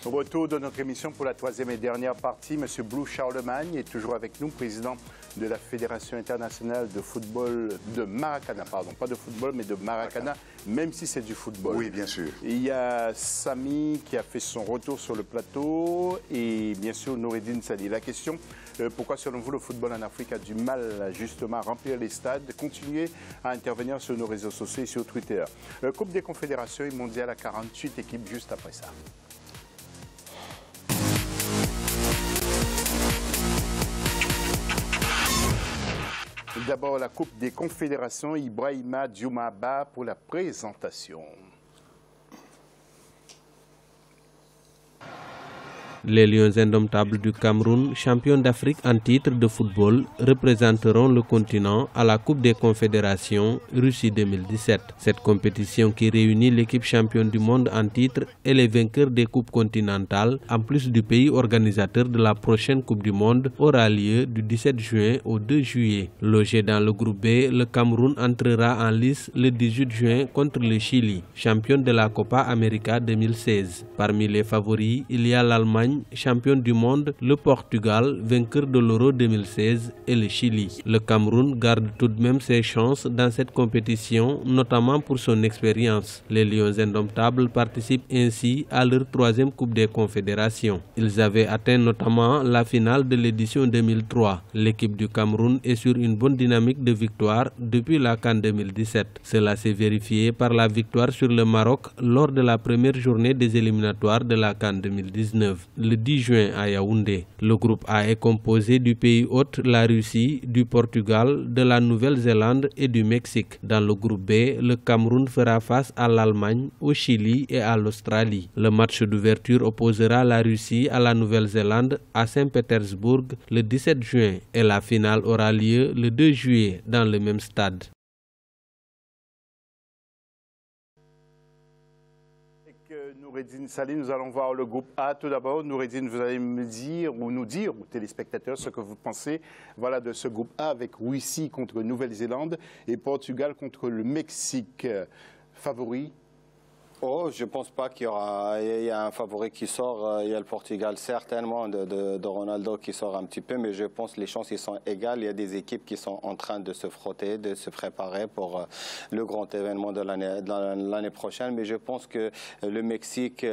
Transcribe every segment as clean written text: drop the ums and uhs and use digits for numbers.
Retour de notre émission pour la troisième et dernière partie. Monsieur Blue Charlemagne est toujours avec nous, président de la Fédération internationale de football de Maracana. Pardon, pas de football, mais de Maracana, même si c'est du football. Oui, bien sûr. Il y a Samy qui a fait son retour sur le plateau et bien sûr Noureddine Sali. La question, pourquoi selon vous le football en Afrique a du mal justement à remplir les stades? Continuez à intervenir sur nos réseaux sociaux et sur Twitter. Coupe des Confédérations et mondiale à 48 équipes juste après ça. D'abord, la Coupe des Confédérations, Ibrahima Dioumaba pour la présentation. Les Lions indomptables du Cameroun, champions d'Afrique en titre de football, représenteront le continent à la Coupe des Confédérations Russie 2017. Cette compétition qui réunit l'équipe championne du monde en titre et les vainqueurs des coupes continentales, en plus du pays organisateur de la prochaine Coupe du monde, aura lieu du 17 juin au 2 juillet. Logé dans le groupe B, le Cameroun entrera en lice le 18 juin contre le Chili, champion de la Copa América 2016. Parmi les favoris, il y a l'Allemagne, championne du monde, le Portugal, vainqueur de l'Euro 2016 et le Chili. Le Cameroun garde tout de même ses chances dans cette compétition, notamment pour son expérience. Les Lions indomptables participent ainsi à leur troisième Coupe des Confédérations. Ils avaient atteint notamment la finale de l'édition 2003. L'équipe du Cameroun est sur une bonne dynamique de victoire depuis la CAN 2017. Cela s'est vérifié par la victoire sur le Maroc lors de la première journée des éliminatoires de la CAN 2019. Le 10 juin à Yaoundé. Le groupe A est composé du pays hôte, la Russie, du Portugal, de la Nouvelle-Zélande et du Mexique. Dans le groupe B, le Cameroun fera face à l'Allemagne, au Chili et à l'Australie. Le match d'ouverture opposera la Russie à la Nouvelle-Zélande à Saint-Pétersbourg le 17 juin et la finale aura lieu le 2 juillet dans le même stade. Noureddine Sali, nous allons voir le groupe A. Tout d'abord, Noureddine, vous allez me dire ou nous dire aux téléspectateurs ce que vous pensez de ce groupe A avec Russie contre Nouvelle-Zélande et Portugal contre le Mexique. Favori? Oh, je ne pense pas qu'il y a un favori qui sort. Il y a le Portugal certainement de Ronaldo qui sort un petit peu, mais je pense que les chances sont égales. Il y a des équipes qui sont en train de se frotter, de se préparer pour le grand événement de l'année prochaine. Mais je pense que le Mexique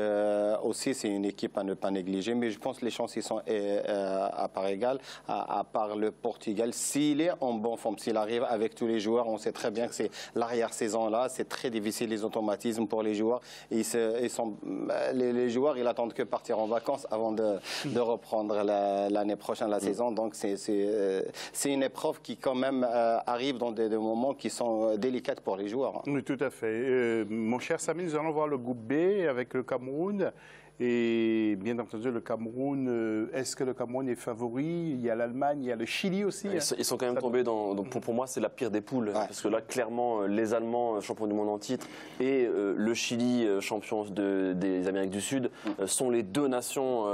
aussi, c'est une équipe à ne pas négliger. Mais je pense que les chances sont à part égale, à part le Portugal. S'il est en bonne forme, s'il arrive avec tous les joueurs, on sait très bien que c'est l'arrière-saison là. C'est très difficile les automatismes pour les joueurs. Les joueurs, ils attendent que partir en vacances avant de reprendre l'année prochaine la saison. Donc, c'est une épreuve qui, quand même, arrive dans des moments qui sont délicats pour les joueurs. Oui, tout à fait. Mon cher Samy, nous allons voir le groupe B avec le Cameroun. Et bien entendu, le Cameroun, est-ce que le Cameroun est favori? Il y a l'Allemagne, il y a le Chili aussi. Ils sont quand même tombés dans... Donc pour moi, c'est la pire des poules. Ouais. Parce que là, clairement, les Allemands, champions du monde en titre, et le Chili, champion des Amériques du Sud, sont les deux nations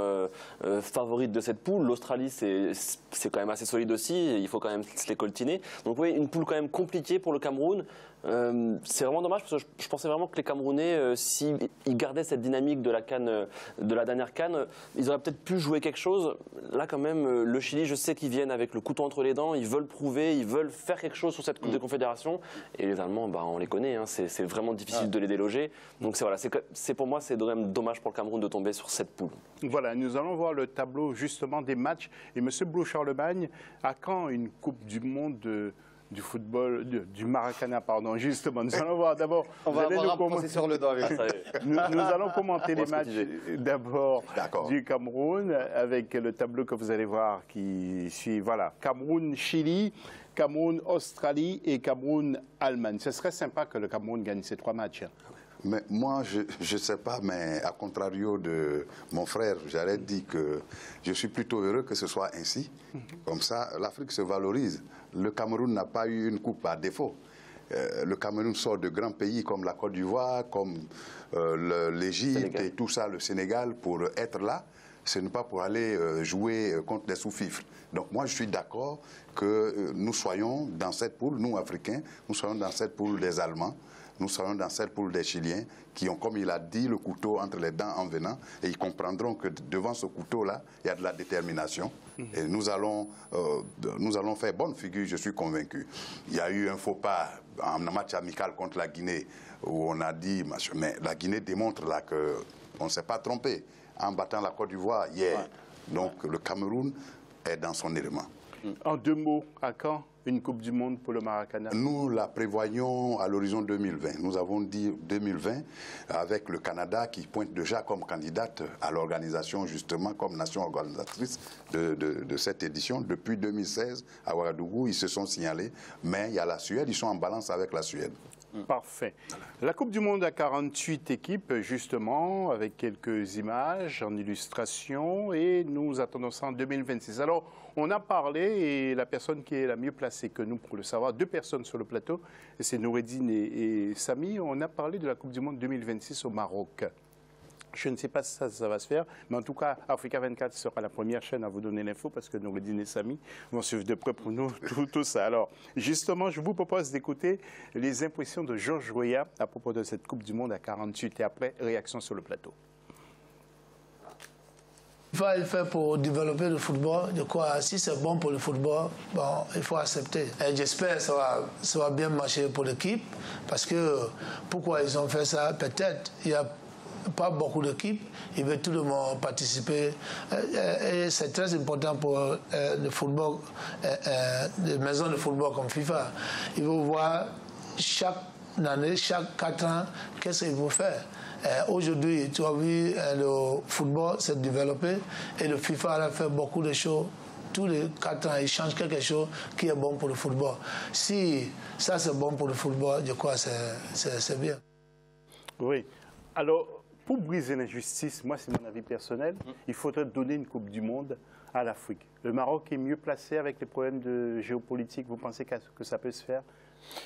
favorites de cette poule. L'Australie, c'est quand même assez solide aussi. Il faut quand même se les coltiner. Donc oui, une poule quand même compliquée pour le Cameroun. C'est vraiment dommage parce que je pensais vraiment que les Camerounais, s'ils gardaient cette dynamique de la CAN, de la dernière CAN, ils auraient peut-être pu jouer quelque chose. Là, quand même, le Chili, je sais qu'ils viennent avec le couteau entre les dents, ils veulent prouver, ils veulent faire quelque chose sur cette Coupe des Confédérations. Et les Allemands, on les connaît, hein, c'est vraiment difficile de les déloger. Donc pour moi, c'est vraiment dommage pour le Cameroun de tomber sur cette poule. Voilà, nous allons voir le tableau justement des matchs. Et M. Blue Charlemagne, à quand une Coupe du monde du football, du Maracana, pardon, justement. Nous allons voir d'abord... On va commencer sur le dos avec ça. Nous allons commenter les matchs d'abord du Cameroun avec le tableau que vous allez voir qui suit. Voilà, Cameroun-Chili, Cameroun-Australie et Cameroun-Allemagne. Ce serait sympa que le Cameroun gagne ces trois matchs. Mais moi, je ne sais pas, mais à contrario de mon frère, j'aurais dit que je suis plutôt heureux que ce soit ainsi. Comme ça, l'Afrique se valorise. Le Cameroun n'a pas eu une coupe à défaut. Le Cameroun sort de grands pays comme la Côte d'Ivoire, comme l'Égypte et tout ça, le Sénégal, pour être là. Ce n'est pas pour aller jouer contre des sous-fifres. Donc moi, je suis d'accord que nous soyons dans cette poule, nous, Africains, nous soyons dans cette poule des Allemands. nous serons dans cette poule des Chiliens qui ont, comme il a dit, le couteau entre les dents en venant, et ils comprendront que devant ce couteau-là, il y a de la détermination. Et nous allons faire bonne figure, je suis convaincu. Il y a eu un faux pas en match amical contre la Guinée, où on a dit, mais la Guinée démontre là qu'on ne s'est pas trompé en battant la Côte d'Ivoire hier. Ouais. Donc le Cameroun est dans son élément. En 2 mots, à quand une Coupe du Monde pour le Maracana? Nous la prévoyons à l'horizon 2020. Nous avons dit 2020 avec le Canada qui pointe déjà comme candidate à l'organisation, justement, comme nation organisatrice de cette édition. Depuis 2016, à Ouagadougou, ils se sont signalés. Mais il y a la Suède, ils sont en balance avec la Suède. Parfait. La Coupe du Monde a 48 équipes, justement, avec quelques images en illustration, et nous attendons ça en 2026. Alors, on a parlé, et la personne qui est la mieux placée que nous pour le savoir, 2 personnes sur le plateau, c'est Noureddine et Samy, on a parlé de la Coupe du Monde 2026 au Maroc. Je ne sais pas si ça va se faire, mais en tout cas, Africa 24 sera la première chaîne à vous donner l'info parce que Noureddine et Samy vont suivre de près pour nous tout ça. Alors, justement, je vous propose d'écouter les impressions de Georges Weah à propos de cette Coupe du Monde à 48 et après, réaction sur le plateau. Il faut faire pour développer le football. De quoi, si c'est bon pour le football, bon, il faut accepter. Et j'espère que ça va bien marcher pour l'équipe parce que pourquoi ils ont fait ça? Peut-être il y a pas beaucoup d'équipes, ils veulent tout le monde participer. Et c'est très important pour le football, les maisons de football comme FIFA. Ils vont voir chaque année, chaque 4 ans, qu'est-ce qu'il faut faire. Aujourd'hui, tu as vu, le football s'est développé et le FIFA a fait beaucoup de choses. Tous les 4 ans, ils changent quelque chose qui est bon pour le football. Si ça c'est bon pour le football, je crois que c'est bien. Oui. Alors, pour briser l'injustice, moi c'est mon avis personnel, il faudrait donner une Coupe du Monde à l'Afrique. Le Maroc est mieux placé avec les problèmes de géopolitique. Vous pensez que ça peut se faire?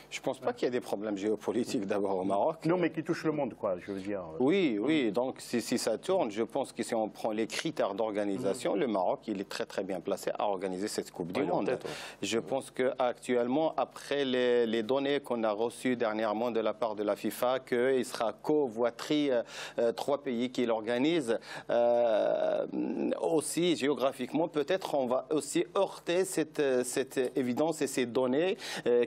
Je ne pense pas qu'il y ait des problèmes géopolitiques d'abord au Maroc. Non, mais qui touchent le monde, quoi, je veux dire. Oui, oui. Donc, si ça tourne, je pense que si on prend les critères d'organisation, le Maroc, il est très, très bien placé à organiser cette Coupe du Monde. Je pense qu'actuellement, après les données qu'on a reçues dernièrement de la part de la FIFA, qu'il sera covoituré 3 pays qui l'organisent, aussi géographiquement, peut-être on va aussi heurter cette évidence et ces données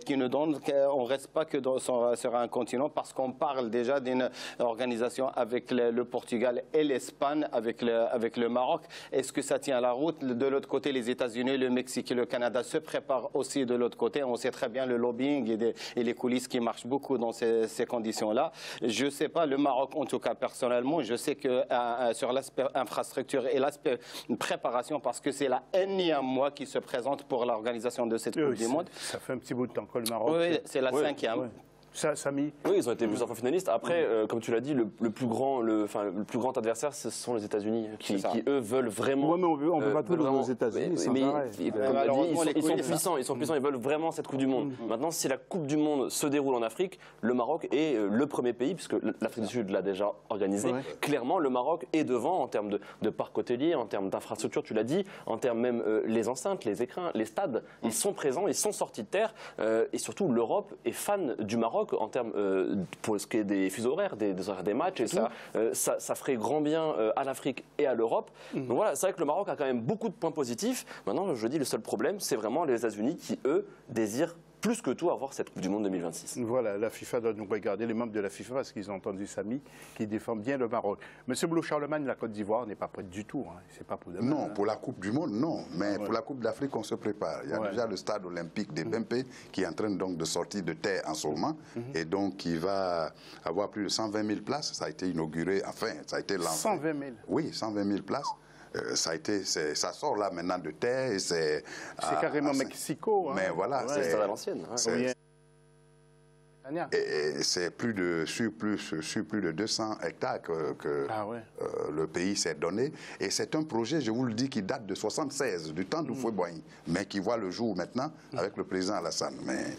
qui nous donnent qu'on ne reste pas que sur un continent parce qu'on parle déjà d'une organisation avec le Portugal et l'Espagne, avec le Maroc. Est-ce que ça tient la route? De l'autre côté, les États-Unis, le Mexique et le Canada se préparent aussi de l'autre côté. On sait très bien le lobbying et les coulisses qui marchent beaucoup dans ces conditions-là. Je ne sais pas, le Maroc, en tout cas personnellement, je sais que sur l'aspect infrastructure et l'aspect préparation, parce que c'est la énième mois qui se présente pour l'organisation de cette Coupe du Monde. Ça fait un petit bout de temps que le Maroc... Oui, c'est la 5e. Ouais. Samy. Oui, ils ont été plusieurs fois finalistes. Après, comme tu l'as dit, le plus grand adversaire, ce sont les États-Unis, qui eux veulent vraiment. Oui, mais on ne peut pas tout aux États-Unis. Mais ils sont puissants, ils veulent vraiment cette Coupe du Monde. Maintenant, si la Coupe du Monde se déroule en Afrique, le Maroc est le premier pays, puisque l'Afrique du Sud l'a déjà organisé. Clairement, le Maroc est devant en termes de parc hôtelier, en termes d'infrastructure, tu l'as dit, en termes même les enceintes, les écrins, les stades. Ils sont présents, ils sont sortis de terre, et surtout l'Europe est fan du Maroc en termes pour ce qui est des fuseaux horaires, des horaires des matchs et tout, ça ferait grand bien à l'Afrique et à l'Europe. Donc voilà, c'est vrai que le Maroc a quand même beaucoup de points positifs. Maintenant, je dis, le seul problème, c'est vraiment les États-Unis qui, eux, désirent plus que tout avoir cette Coupe du Monde 2026. Voilà, la FIFA doit nous regarder, les membres de la FIFA, parce qu'ils ont entendu Samy, qui défend bien le Maroc. Monsieur Blou-Charlemagne, la Côte d'Ivoire n'est pas prête du tout. Hein. C'est pas pour demain. Non, pour la Coupe du Monde, non. Mais pour la Coupe d'Afrique, on se prépare. Il y a déjà le stade olympique des Bempé qui est en train donc de sortir de terre en ce moment. Et donc, qui va avoir plus de 120 000 places. Ça a été inauguré, enfin, ça a été lancé. 120 000 Oui, 120 000 places. Ça sort là maintenant de terre et c'est carrément Mexico. Mais voilà, c'est à l'ancienne. Et c'est sur plus de 200 hectares que le pays s'est donné. Et c'est un projet, je vous le dis, qui date de 1976, du temps d'Houphouët-Boigny, mais qui voit le jour maintenant avec le président Alassane. Mais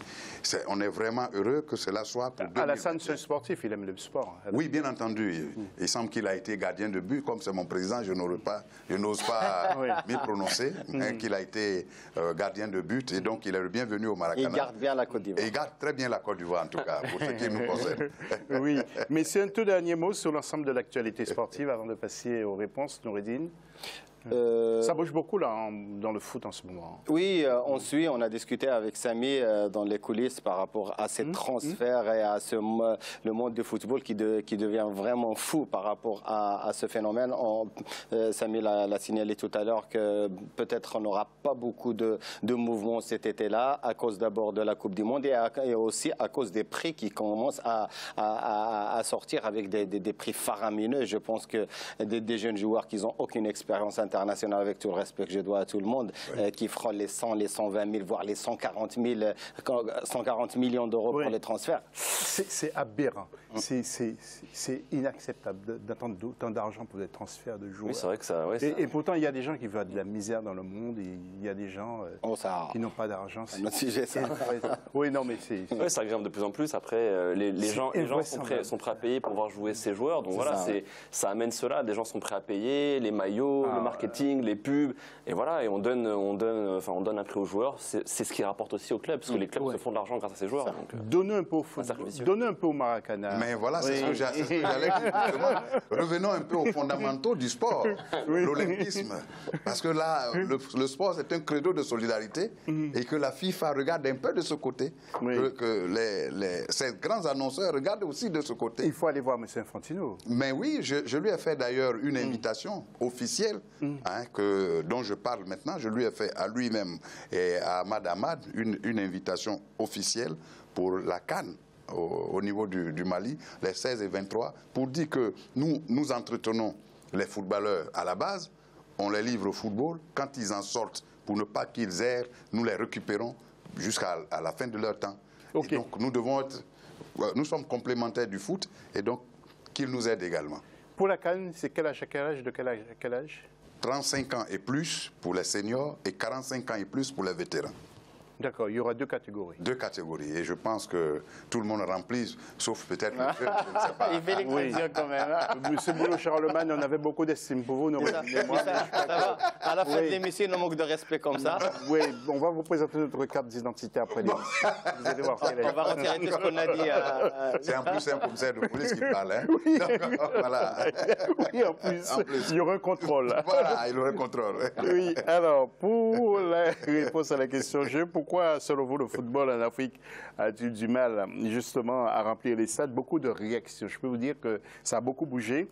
on est vraiment heureux que cela soit pour 2020. Alassane, c'est un sportif, il aime le sport. Oui, bien entendu. Il semble qu'il a été gardien de but. Comme c'est mon président, je n'ose pas m'y prononcer. Qu'il a été gardien de but et donc il est le bienvenu au Maracana. Il garde bien la Côte d'Ivoire. Et il garde très bien la Côte d'Ivoire. tout cas, pour ce qui nous concerne. Oui, mais c'est un tout dernier mot sur l'ensemble de l'actualité sportive avant de passer aux réponses, Noureddine. Ça bouge beaucoup là dans le foot en ce moment. Oui, on suit, on a discuté avec Samy dans les coulisses par rapport à ces transferts et à le monde du football qui devient vraiment fou par rapport à ce phénomène. Samy l'a signalé tout à l'heure que peut-être on n'aura pas beaucoup de mouvements cet été-là à cause d'abord de la Coupe du Monde et aussi à cause des prix qui commencent à sortir avec des prix faramineux. Je pense que des jeunes joueurs qui n'ont aucune expérience internationale, avec tout le respect que je dois à tout le monde, qui feront les 100, les 120 000, voire les 140 millions d'euros pour les transferts. C'est aberrant. C'est inacceptable d'attendre autant d'argent pour des transferts de joueurs. Oui, c'est vrai que ça... Et pourtant, il y a des gens qui veulent de la misère dans le monde, et il y a des gens qui n'ont pas d'argent. C'est notre sujet, ça. Oui, non, mais c'est... Oui, ça grimpe de plus en plus. Après, les gens sont prêts à payer pour voir jouer ces joueurs. Donc voilà, ça amène cela. Des gens sont prêts à payer, les maillots, le marketing, les pubs. Et voilà, et on donne un prix aux joueurs. C'est ce qui rapporte aussi au club, parce que les clubs se font de l'argent grâce à ces joueurs. Donnez un peu au football, donnez un peu au Maracana. Mais voilà, c'est ce que j'allais dire. Revenons un peu aux fondamentaux du sport, l'olympisme. Parce que là, le sport, c'est un credo de solidarité et que la FIFA regarde un peu de ce côté, que ces grands annonceurs regardent aussi de ce côté. Il faut aller voir M. Infantino. Mais oui, je lui ai fait d'ailleurs une invitation officielle, dont je parle maintenant. Je lui ai fait à lui-même et à Ahmad Ahmad une invitation officielle pour la CAN. Au niveau du Mali, les 16 et 23, pour dire que nous entretenons les footballeurs à la base, on les livre au football, quand ils en sortent, pour ne pas qu'ils errent, nous les récupérons jusqu'à la fin de leur temps. Et donc nous sommes complémentaires du foot, et donc qu'ils nous aident également. Pour la CAN, c'est quel âge à quel âge, de quel âge à quel âge? 35 ans et plus pour les seniors et 45 ans et plus pour les vétérans. D'accord, il y aura deux catégories. Deux catégories. Et je pense que tout le monde remplit, sauf peut-être le jeu, je ne sais pas. Il fait les crédits quand même. Monsieur Boulot-Charlemagne, on avait beaucoup d'estime pour vous. Ça va. À la fin de l'émission, il manque de respect comme ça. Oui, on va vous présenter notre carte d'identité après l'émission. Vous allez voir quelle est. On va retirer tout ce qu'on a dit. C'est en plus un commissaire de police qui parle. Hein. Oui. Donc, voilà. Oui, en plus, il y aura un contrôle. Voilà, il y aura un contrôle. Oui, alors, pour la réponse à la question G, pourquoi, selon vous, le football en Afrique a du mal, justement, à remplir les stades? Beaucoup de réactions. Je peux vous dire que ça a beaucoup bougé.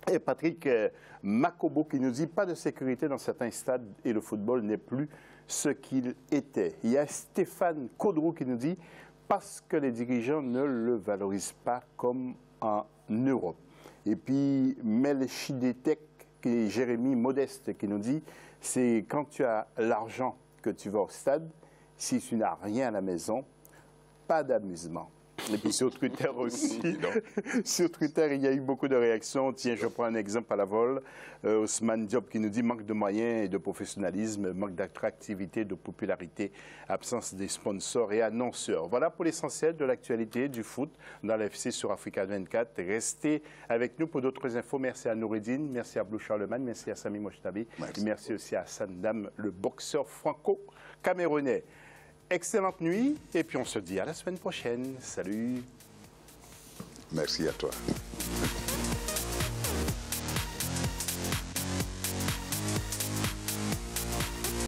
Et Patrick Makobo qui nous dit pas de sécurité dans certains stades et le football n'est plus ce qu'il était. Il y a Stéphane Caudroux qui nous dit parce que les dirigeants ne le valorisent pas comme en Europe. Et puis Melchidetek et Jérémy Modeste qui nous dit c'est quand tu as l'argent que tu vas au stade, si tu n'as rien à la maison, pas d'amusement. Et puis sur Twitter aussi, sur Twitter, il y a eu beaucoup de réactions. Tiens, je prends un exemple à la vol. Ousmane Diop qui nous dit manque de moyens et de professionnalisme, manque d'attractivité, de popularité, absence des sponsors et annonceurs. Voilà pour l'essentiel de l'actualité du foot dans l'FC sur Africa 24. Restez avec nous pour d'autres infos. Merci à Noureddine, merci à Blue Charlemagne, merci à Samy Mochtabi, merci aussi à Sandam, le boxeur franco-camerounais. Excellente nuit et puis on se dit à la semaine prochaine. Salut. Merci à toi.